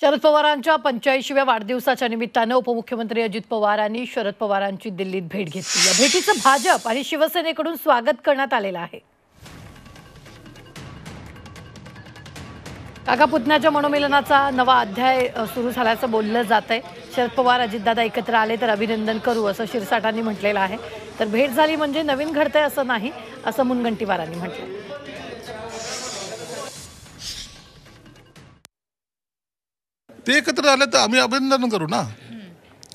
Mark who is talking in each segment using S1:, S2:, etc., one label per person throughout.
S1: शरद पवारांच्या 85व्या वाढदिवसाच्या निमित्तानं उपमुख्यमंत्री अजित पवारांनी शरद पवारांची दिल्लीत भेट घेतली। या भेटीचं भाजप आणि शिवसेनेकडून स्वागत करण्यात आलेलं आहे। काका पुतण्याच्या मनोमिलनाचा नवा अध्याय सुरू झाल्याचं बोललं जातंय। शरद पवार अजितदादा एकत्र आले तर अभिनंदन करू असं शिरसाटांनी म्हटलेलं आहे। तर भेट झाली म्हणजे नवीन घडतंय असं नाही असं मुनगंटीवारांनी म्हटलं।
S2: ते एकत्र आले तर आम्ही अभिनंदन करू ना।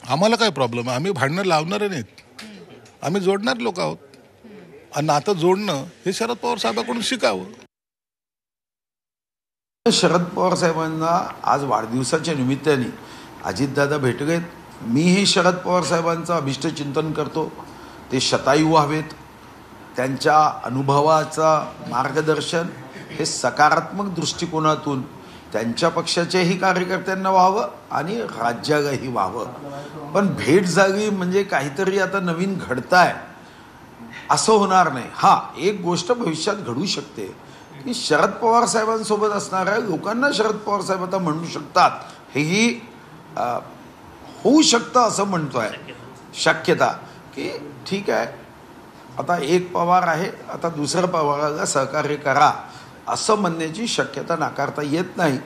S2: आम्हाला काय प्रॉब्लेम आहे? आम्ही भांडणं लावणारे नाहीत, आम्ही जोडणारे लोक आहोत। आणि नातं जोडणं हे शरद पवार साहेबांकडून शिकावं।
S3: शरद पवार साहेबांना आज वाढदिवसाच्या निमित्ताने अजितदादा भेट घेत। मीही शरद पवार साहेबांचं अभिष्ट चिंतन करतो, ते शतायू व्हावेत, त्यांच्या अनुभवाचा मार्गदर्शन हे सकारात्मक दृष्टिकोनातून त्यांच्या पक्षाच्याही कार्यकर्त्यांना व्हावं आणि राज्यालाही व्हावं। पण भेट झाली म्हणजे काहीतरी आता नवीन घडताय असं होणार नाही। हा, एक गोष्ट भविष्यात घडू शकते की शरद पवार साहेबांसोबत असणाऱ्या लोकांना शरद पवार साहेब आता म्हणू शकतात, हेही होऊ शकतं असं म्हणतोय। शक्यता की ठीक आहे, आता एक पवार आहे, आता दुसऱ्या पवाराला सहकार्य करा असं म्हणण्याची शक्यता नाकारता येत नाही।